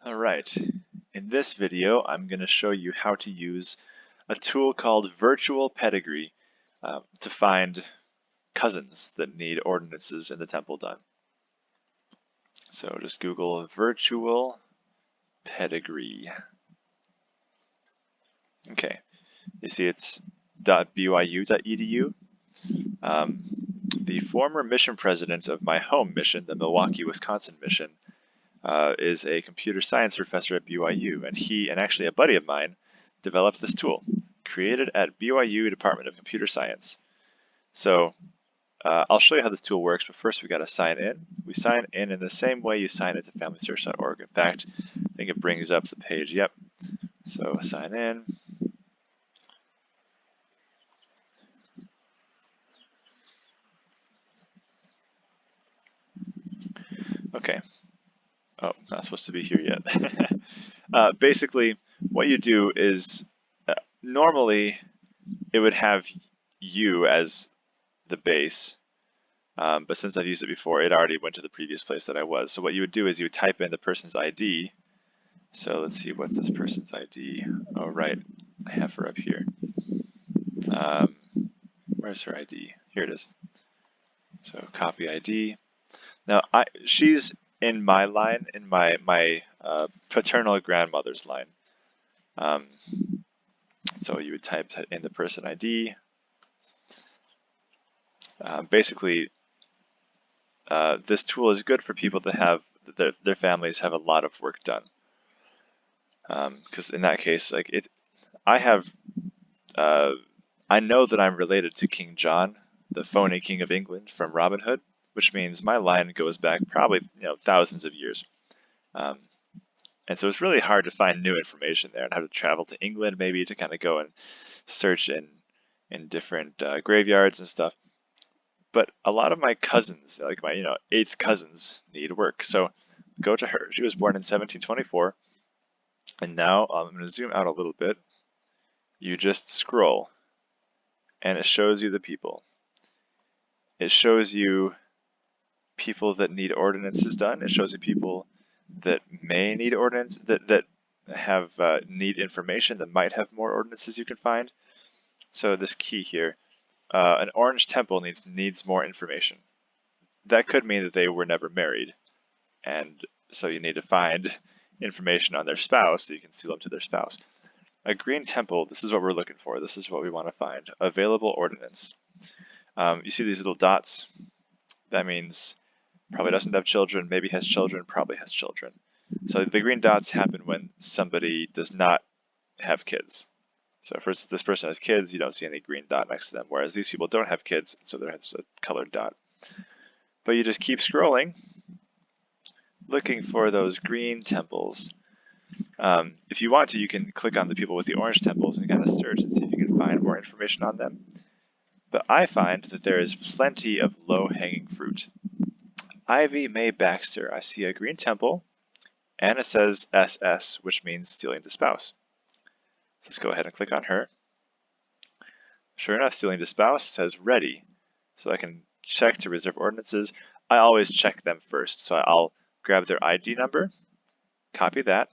All right, in this video I'm going to show you how to use a tool called Virtual Pedigree to find cousins that need ordinances in the temple done. So just Google Virtual Pedigree. Okay, you see it's .byu.edu. The former mission president of my home mission, the Milwaukee, Wisconsin mission, is a computer science professor at BYU, and he and actually a buddy of mine developed this tool, created at BYU Department of Computer Science. So I'll show you how this tool works, but first we got to sign in. We sign in the same way you sign into FamilySearch.org. In fact, I think it brings up the page. Yep. So sign in. Okay. Oh, not supposed to be here yet. Basically, what you do is normally it would have you as the base, but since I've used it before, it already went to the previous place that I was. So what you would do is you would type in the person's ID. So let's see, what's this person's ID? Oh, right, I have her up here. Where's her ID? Here it is. So copy ID. Now she's in my line, in my paternal grandmother's line. So you would type in the person ID. Basically, this tool is good for people that have their families have a lot of work done. Because in that case, like I know that I'm related to King John, the phony King of England from Robin Hood, which means my line goes back probably thousands of years. And so it's really hard to find new information there, and have to travel to England maybe to kind of go and search in different graveyards and stuff. But a lot of my cousins, like my 8th cousins, need work. So go to her. She was born in 1724. And now I'm going to zoom out a little bit. You just scroll, and it shows you the people. It shows you people that need ordinances done. It shows you people that may need ordinance, that have need information, that might have more ordinances you can find. So this key here, an orange temple needs more information. That could mean that they were never married, and so you need to find information on their spouse so you can seal them to their spouse. A green temple, this is what we're looking for. This is what we want to find. Available ordinance. You see these little dots? That means probably doesn't have children, maybe has children, probably has children. So the green dots happen when somebody does not have kids. So if this person has kids, you don't see any green dot next to them, whereas these people don't have kids, so there's a colored dot. But you just keep scrolling, looking for those green temples. If you want to, you can click on the people with the orange temples and kind of search and see if you can find more information on them. But I find that there is plenty of low-hanging fruit. Ivy Mae Baxter, I see a green temple, and it says SS, which means stealing the spouse. So let's go ahead and click on her. Sure enough, stealing the spouse says ready. So I can check to reserve ordinances. I always check them first, so I'll grab their ID number, copy that.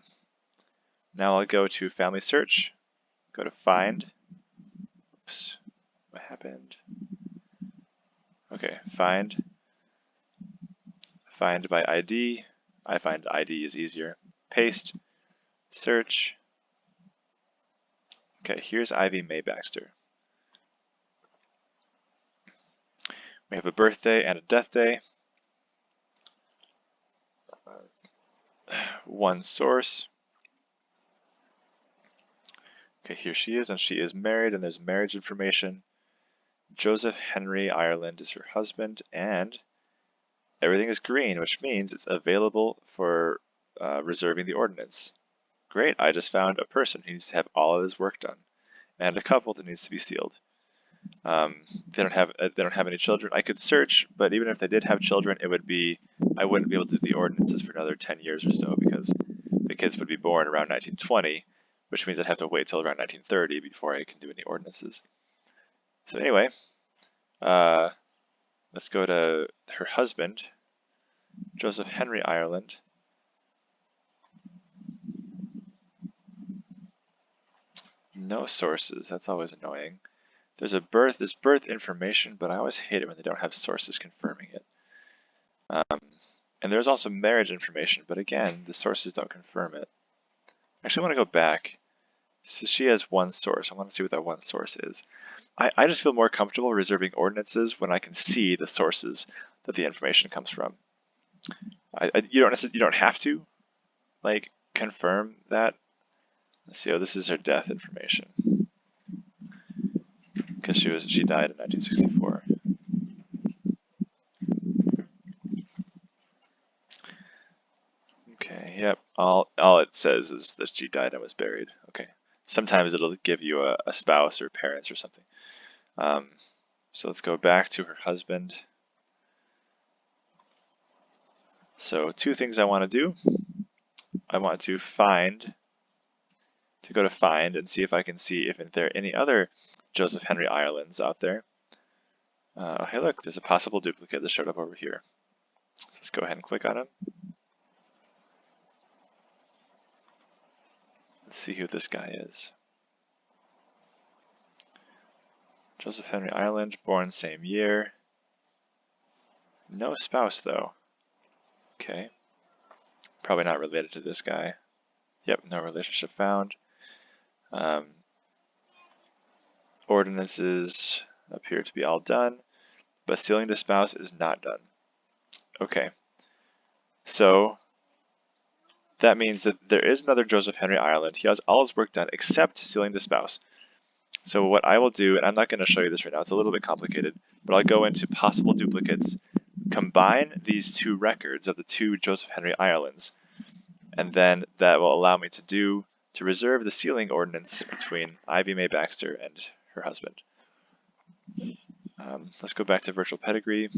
Now I'll go to FamilySearch, go to Find. Oops, what happened? Okay, Find by ID. I find ID is easier. Paste, search. Okay, here's Ivy Mae Baxter. We have a birthday and a death day. One source. Okay, here she is, and she is married, and there's marriage information. Joseph Henry Ireland is her husband, and everything is green, which means it's available for reserving the ordinance. Great, I just found a person who needs to have all of his work done, and a couple that needs to be sealed. They don't have any children. I could search, but even if they did have children, I wouldn't be able to do the ordinances for another 10 years or so, because the kids would be born around 1920, which means I'd have to wait till around 1930 before I can do any ordinances. So anyway, let's go to her husband, Joseph Henry Ireland. No sources. That's always annoying. There's birth information, but I always hate it when they don't have sources confirming it. And there's also marriage information, but again, the sources don't confirm it. Actually, I want to go back. So she has one source. I want to see what that one source is. I just feel more comfortable reserving ordinances when I can see the sources that the information comes from. You don't have to like confirm that. Let's see. Oh, this is her death information because she died in 1964. Okay. Yep. All it says is that she died and was buried. Okay. Sometimes it'll give you a spouse or parents or something. So let's go back to her husband. So two things I want to do. I want to go to find and see if I can see if there are any other Joseph Henry Irelands out there. Hey look, there's a possible duplicate that showed up over here. So let's go ahead and click on him. Let's see who this guy is. Joseph Henry Ireland, born same year. No spouse though. Okay. Probably not related to this guy. Yep, no relationship found. Ordinances appear to be all done, but sealing to spouse is not done. Okay. So that means that there is another Joseph Henry Ireland. He has all his work done except sealing the spouse. So what I will do, and I'm not going to show you this right now, it's a little bit complicated, but I'll go into possible duplicates, combine these two records of the two Joseph Henry Irelands, and then that will allow me to reserve the sealing ordinance between Ivy Mae Baxter and her husband. Let's go back to virtual pedigree.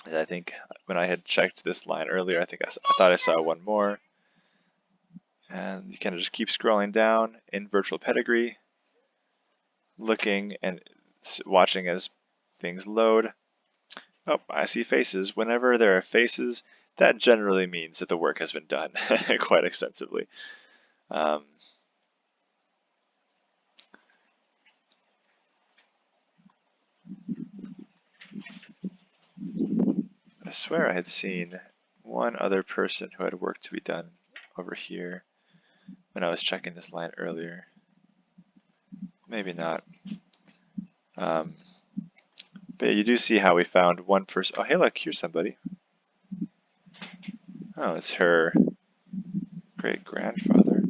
And I think when I had checked this line earlier, I thought I saw one more. And you kind of just keep scrolling down in virtual pedigree, looking and watching as things load. Oh, I see faces. Whenever there are faces, that generally means that the work has been done quite extensively. I swear I had seen one other person who had work to be done over here when I was checking this line earlier. Maybe not. But you do see how we found one person. Oh, hey, look, here's somebody. Oh, it's her great-grandfather.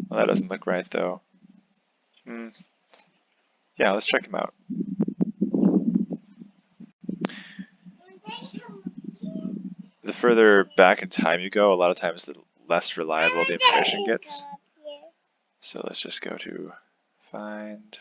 Well, that doesn't look right, though. Yeah, let's check him out. The further back in time you go, a lot of times the less reliable the information gets. So let's just go to find.